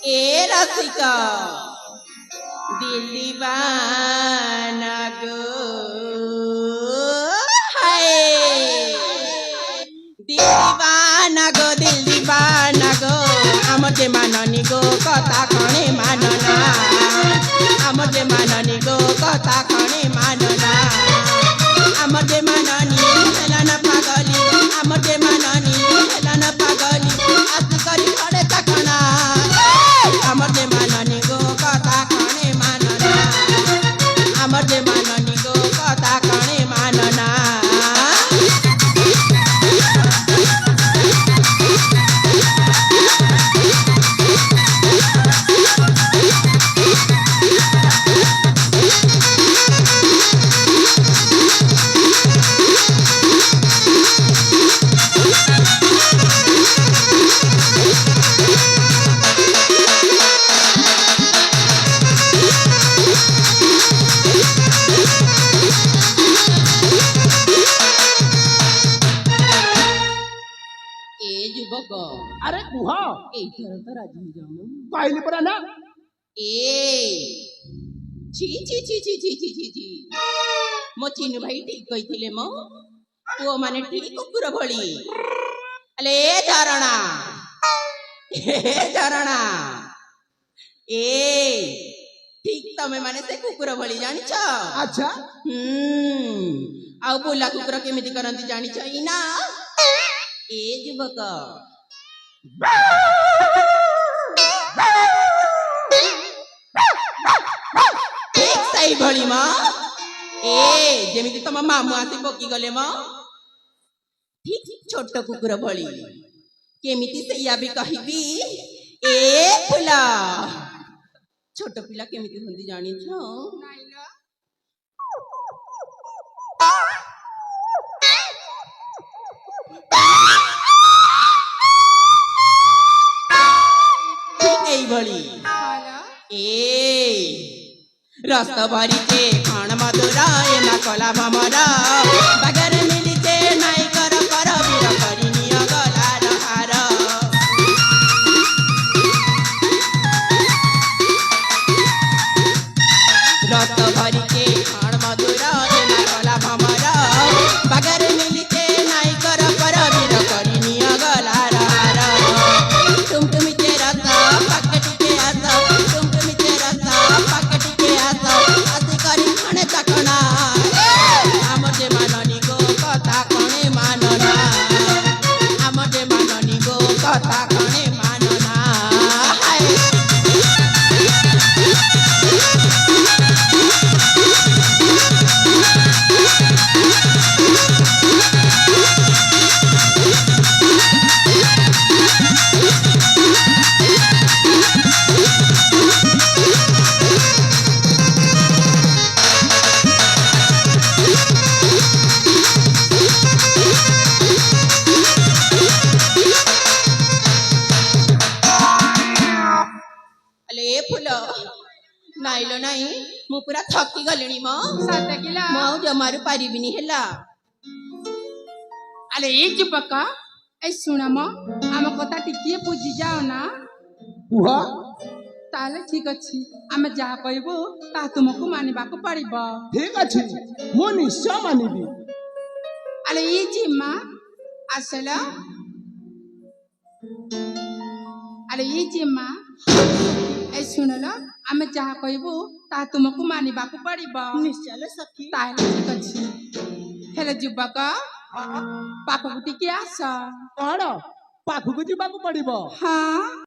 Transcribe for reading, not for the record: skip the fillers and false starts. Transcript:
ए रसिका दिल दीवाना गो हाय दिल दीवाना गो आमजे माननी गो कथा खणे मानना आमजे माननी गो कथा खणे मानना आमजे माननी हेलन पागली आमजे माननी हेलन पागली आती करी खड़े तकना आमजे माननी गो कथा खणे मानना आमजे माननी गो कथा खणे मानना अरे कुह राजी जाऊँ कहली परा ना ए छी छी छी छी छी छी छी छी मो चिन्नु भाई ठीक कही मो पुओ माने ठीक कुकुर भली अले झरणा ए ठीक तमे माने से कुकुर भली जानी छ अच्छा आउ बोला कुकुर केमिति करंती जानी छ इना ए युवक ठीक सही भली म ए जेमिति तम मामू आसी पकी गले म ठीक छोट कुकुर भली केमिति सैया भी कहिबी ए फुला छोट पिला केमिति हुंदी जानी छ नाइलो भली ए रस्त भरिते खान मधुरा एमा कला भमरा बगर मिलिते नाइ कर कर बिर करिनी गला रहार रस्त भरिते खान मधुरा एमा कला भमरा बगर मिलिते नाइ कर कर बिर करिनी गला रहार तुम तेरा तकना आमजे माननी गो कथा कणे मानना आमजे माननी गो कथा कणे मानना नाइलो नाही मु पूरा थकी गलिनी म सात किला मु जमारु पारिबिनी हेला अले ए जुबका ए सुना म आम कथा टिकिए बुझी जाओ ना कुह ताले ठीक अछि आमे जा कहबो ता तुमको मानिबाको पड़िबो ठीक अछि मु निश्चय मानिबी अले ए जिम्मा असला अले ए जिम्मा ए सुनला आमे जा कहबो ता तुमको मानिबाको पड़िबो निश्चय सखी ताले ठीक अछि हेले जुबका पापा गुटी के आसा कौन पाखुକୁ ଯିବାକୁ ପଡିବ हाँ